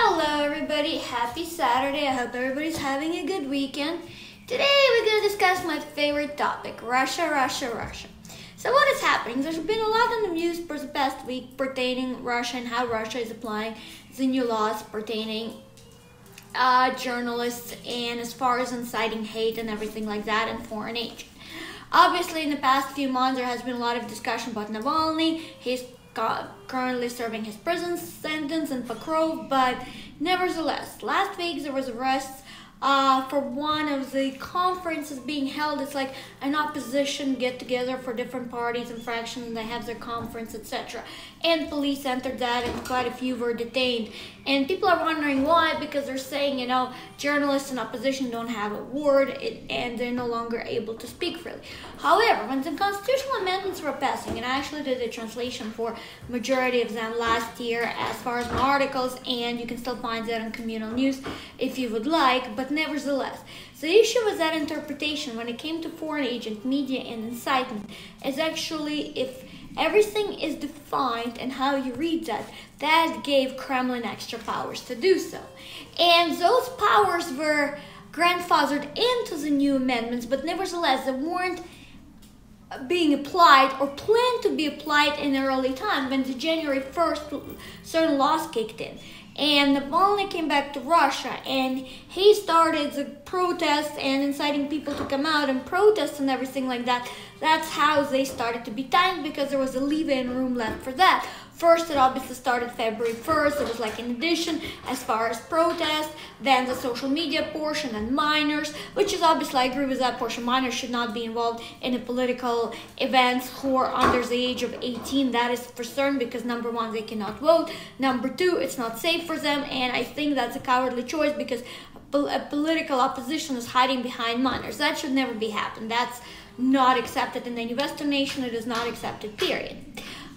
Hello everybody, happy Saturday. I hope everybody's having a good weekend. Today we're going to discuss my favorite topic, Russia. So what is happening? There's been a lot in the news for the past week pertaining Russia and how Russia is applying the new laws pertaining journalists and as far as inciting hate and everything like that and foreign agents. Obviously in the past few months there has been a lot of discussion about Navalny. He's currently serving his prison sentence in Pokrov, but nevertheless, last week there was arrests for one of the conferences being held. It's like an opposition get together for different parties and fractions, and they have their conference, etc. And police entered that, and quite a few were detained. And people are wondering why, because they're saying, journalists and opposition don't have a word, and they're no longer able to speak freely. However, when the constitutional amendments were passing, and I actually did a translation for majority of them last year as far as my articles, and you can still find that on Communal News if you would like, but nevertheless, the issue with that interpretation when it came to foreign agent, media, and incitement is actually if everything is defined and how you read that gave Kremlin extra powers to do so. And those powers were grandfathered into the new amendments, but nevertheless, they weren't being applied or planned to be applied in an early time when the January 1st certain laws kicked in. And Navalny came back to Russia and he started the protests and inciting people to come out and protest and everything like that. That's how they started to be timed, because there was a leave-in room left for that. First, it obviously started February 1st. It was like an addition as far as protests, then the social media portion and minors, which is obviously, I agree with that portion. Minors should not be involved in the political events who are under the age of 18. That is for certain, because number one, they cannot vote. Number two, it's not safe for them. And I think that's a cowardly choice, because a political opposition is hiding behind minors. That should never be happened. That's not accepted in any Western nation. It is not accepted, period.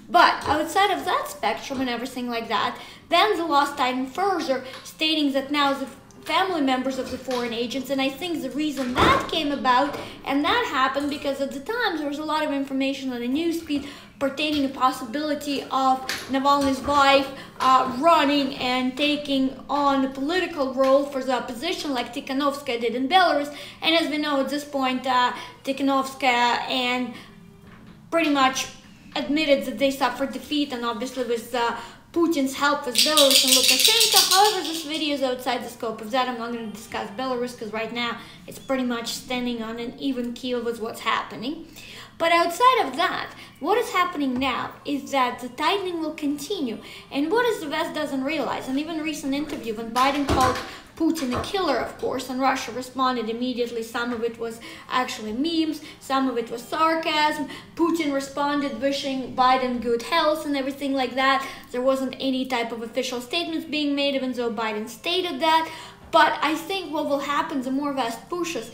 But outside of that spectrum and everything like that, then the law tightened further, stating that now the family members of the foreign agents, and I think the reason that came about, and that happened because at the time there was a lot of information on the newsfeed pertaining to the possibility of Navalny's wife running and taking on a political role for the opposition like Tikhanovskaya did in Belarus. And as we know at this point, Tikhanovskaya and pretty much admitted that they suffered defeat, and obviously with Putin's help with Belarus and Lukashenko. However, this video is outside the scope of that. I'm not going to discuss Belarus because right now it's pretty much standing on an even keel with what's happening. But outside of that, what is happening now is that the tightening will continue. And what is the West doesn't realize, and even a recent interview when Biden called Putin a killer, of course, and Russia responded immediately. Some of it was actually memes, some of it was sarcasm. Putin responded wishing Biden good health and everything like that. There wasn't any type of official statements being made, even though Biden stated that. But I think what will happen, the more West pushes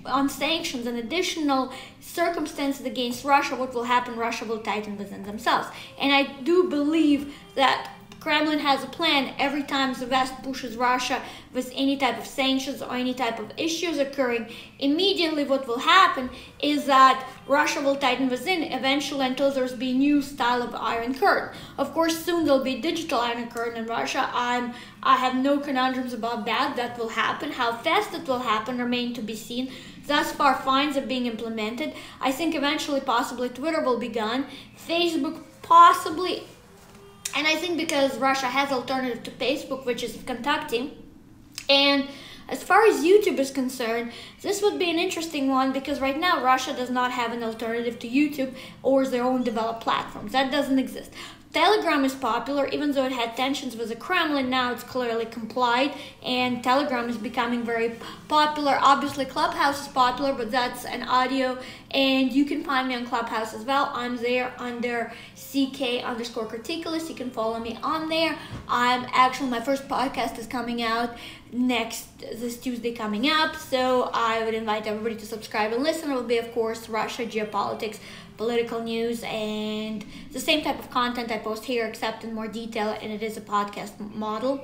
on sanctions and additional circumstances against Russia, what will happen, Russia will tighten within themselves. And I do believe that Kremlin has a plan every time the West pushes Russia with any type of sanctions or any type of issues occurring. Immediately what will happen is that Russia will tighten within eventually until there's be a new style of Iron Curtain. Of course, soon there'll be digital Iron Curtain in Russia. I have no conundrums about that. That will happen. How fast it will happen remain to be seen. Thus far, fines are being implemented. I think eventually, possibly, Twitter will be gone. Facebook, possibly. And I think because Russia has alternative to Facebook, which is Kentucky. And as far as YouTube is concerned, this would be an interesting one, because right now Russia does not have an alternative to YouTube or their own developed platforms. That doesn't exist. Telegram is popular, even though it had tensions with the Kremlin. Now it's clearly complied, and Telegram is becoming very popular. Obviously, Clubhouse is popular, but that's an audio, and you can find me on Clubhouse as well. I'm there under CK_Criticulus. You can follow me on there. My first podcast is coming out this Tuesday coming up, so I would invite everybody to subscribe and listen. It will be, of course, Russia, geopolitics, political news, and the same type of content I post here, except in more detail, and it is a podcast model.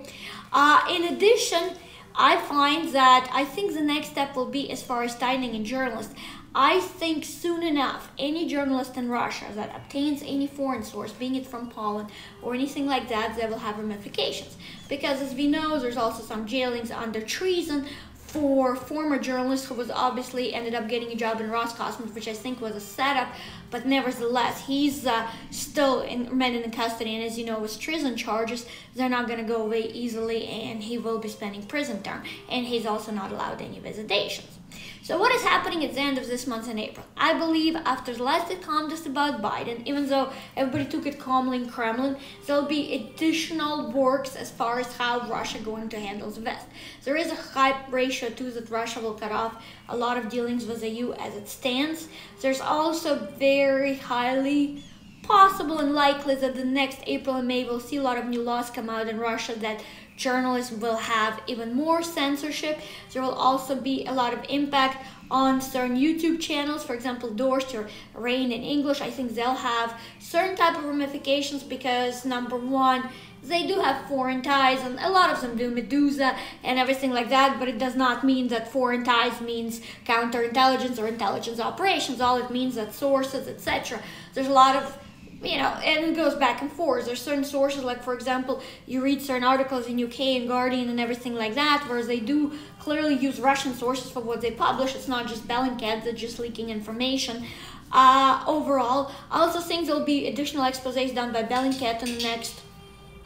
In addition, I find that I think the next step will be, as far as tightening in journalists, I think soon enough, any journalist in Russia that obtains any foreign source, being it from Poland or anything like that, they will have ramifications. Because as we know, there's also some jailings under treason for former journalist who was obviously ended up getting a job in Roscosmos, which I think was a setup, but nevertheless, he's still in custody, and as you know, with treason charges, they're not going to go away easily, and he will be spending prison term, and he's also not allowed any visitations. So what is happening at the end of this month in April? I believe after the last comment about Biden, even though everybody took it calmly in Kremlin, there'll be additional works as far as how Russia going to handle the West. There is a high ratio too that Russia will cut off a lot of dealings with the EU as it stands. There's also very highly possible and likely that the next April and May we'll see a lot of new laws come out in Russia that journalists will have even more censorship. There will also be a lot of impact on certain YouTube channels, for example, Dorsey or Rain in English. I think they'll have certain type of ramifications because, number one, they do have foreign ties, and a lot of them do, Medusa and everything like that, but it does not mean that foreign ties means counterintelligence or intelligence operations. All it means that sources, etc. There's a lot of, and it goes back and forth. There's certain sources, like for example, you read certain articles in UK and Guardian and everything like that, where they do clearly use Russian sources for what they publish. It's not just Bellingcat that's just leaking information. Overall, I also think there'll be additional exposés done by Bellingcat in the next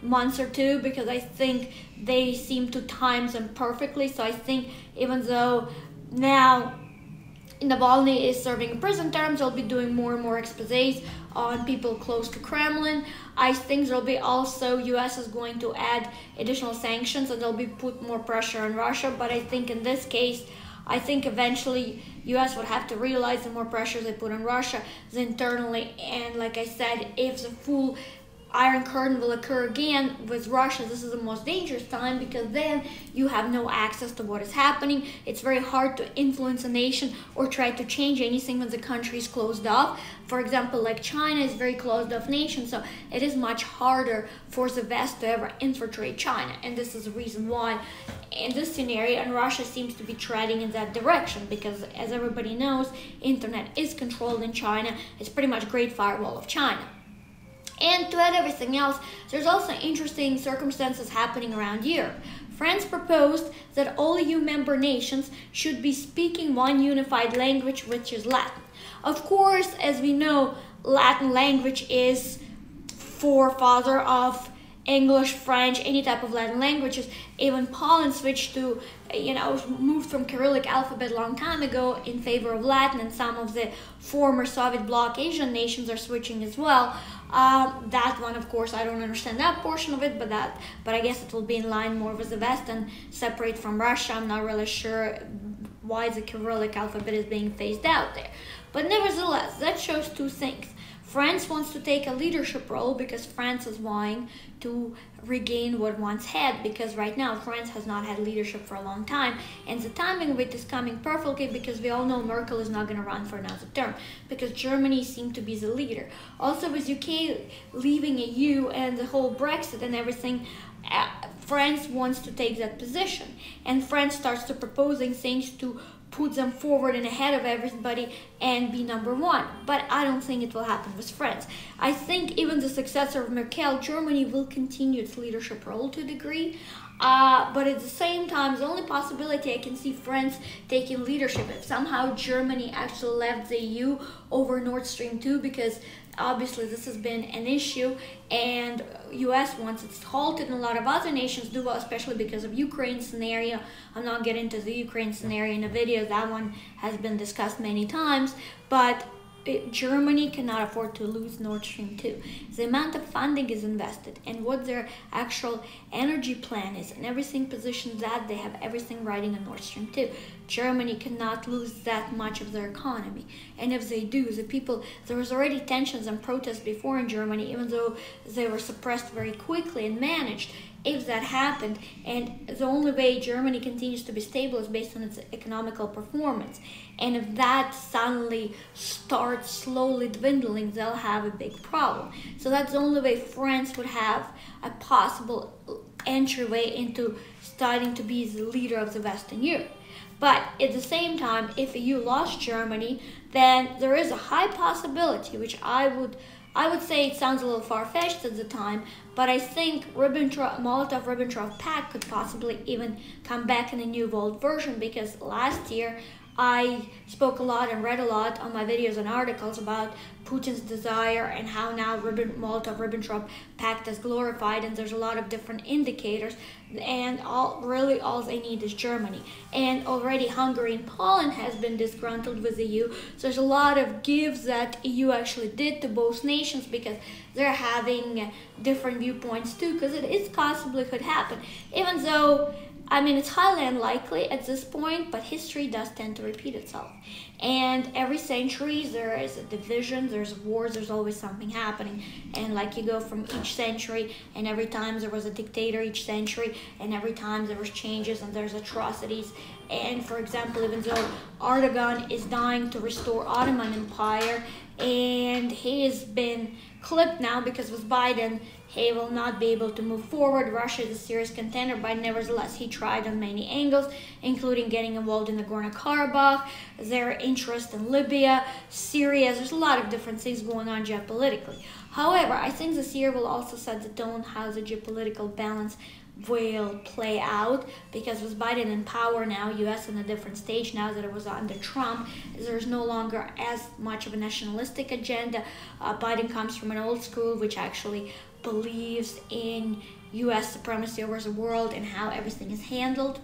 months or two, because I think they seem to time them perfectly. So I think even though now Navalny is serving prison terms, they'll be doing more and more exposés on people close to Kremlin. I think there'll be also, US is going to add additional sanctions, and there'll be put more pressure on Russia. But I think in this case, I think eventually US would have to realize the more pressure they put on Russia internally. And like I said, if the full Iron Curtain will occur again with Russia, this is the most dangerous time, because then you have no access to what is happening. It's very hard to influence a nation or try to change anything when the country is closed off. For example, like China is a very closed off nation, so it is much harder for the West to ever infiltrate China. And this is the reason why in this scenario, and Russia seems to be treading in that direction, because as everybody knows, internet is controlled in China. It's pretty much Great Firewall of China. And to add everything else, there's also interesting circumstances happening around Europe. France proposed that all EU member nations should be speaking one unified language, which is Latin. Of course, as we know, Latin language is forefather of English, French, any type of Latin languages. Even Poland switched to, moved from Cyrillic alphabet a long time ago in favor of Latin, and some of the former Soviet bloc Asian nations are switching as well. That one, of course, I don't understand that portion of it, but I guess it will be in line more with the West and separate from Russia. I'm not really sure why the Cyrillic alphabet is being phased out there. But nevertheless, that shows two things. France wants to take a leadership role because France is vying to regain what once had, because right now France has not had leadership for a long time, and the timing of it is coming perfectly because we all know Merkel is not going to run for another term, because Germany seemed to be the leader. Also, with UK leaving EU and the whole Brexit and everything, France wants to take that position, and France starts to proposing things to put them forward and ahead of everybody and be number one. But I don't think it will happen with France. I think even the successor of Merkel, Germany, will continue its leadership role to a degree. But at the same time, the only possibility I can see France taking leadership if somehow Germany actually left the EU over Nord Stream 2, because obviously this has been an issue, and US wants it halted, and a lot of other nations do, especially because of Ukraine scenario. I'm not getting into the Ukraine scenario in a video, that one has been discussed many times, but Germany cannot afford to lose Nord Stream 2. The amount of funding is invested, and what their actual energy plan is, and everything positions that they have everything riding on Nord Stream 2. Germany cannot lose that much of their economy, and if they do, there was already tensions and protests before in Germany, even though they were suppressed very quickly and managed. If that happened, and the only way Germany continues to be stable is based on its economical performance, and if that suddenly starts slowly dwindling, they'll have a big problem. So that's the only way France would have a possible entryway into starting to be the leader of the Western Europe. But at the same time, if the EU lost Germany, then there is a high possibility, which I would say it sounds a little far-fetched at the time, but I think Molotov-Ribbentrop Pact could possibly even come back in a new world version, because last year I spoke a lot and read a lot on my videos and articles about Putin's desire and how now Molotov-Ribbentrop Pact is glorified, and there's a lot of different indicators, and all they need is Germany. And already Hungary and Poland has been disgruntled with the EU, so there's a lot of gives that EU actually did to both nations, because they're having different viewpoints too, because it possibly could happen. Even though, I mean, it's highly unlikely at this point, but history does tend to repeat itself. And every century there is a division, there's wars, there's always something happening. And like you go from each century, and every time there was a dictator each century, and every time there was changes and there's atrocities. And for example, even though Erdogan is dying to restore Ottoman Empire, and he has been clipped now because with Biden, he will not be able to move forward. Russia is a serious contender, but nevertheless, he tried on many angles, including getting involved in Nagorno-Karabakh, their interest in Libya, Syria. There's a lot of different things going on geopolitically. However, I think this year will also set the tone how the geopolitical balance will play out, because with Biden in power now, US in a different stage now that it was under Trump, there's no longer as much of a nationalistic agenda. Biden comes from an old school which actually believes in US supremacy over the world and how everything is handled.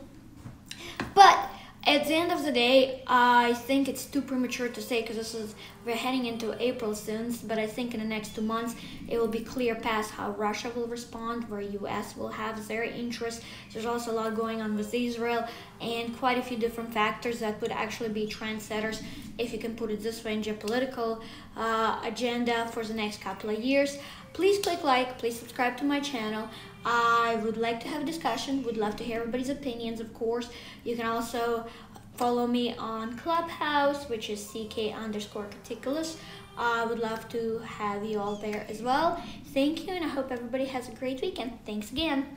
But at the end of the day, I think it's too premature to say, because we're heading into April soon, but I think in the next 2 months it will be clear past how Russia will respond, where US will have their interest. There's also a lot going on with Israel, and quite a few different factors that would actually be trendsetters, if you can put it this way, in geopolitical agenda for the next couple of years. Please click like, please subscribe to my channel. I would like to have a discussion, would love to hear everybody's opinions, of course. You can also follow me on Clubhouse, which is CK_Caticulus. I would love to have you all there as well. Thank you, and I hope everybody has a great weekend. Thanks again.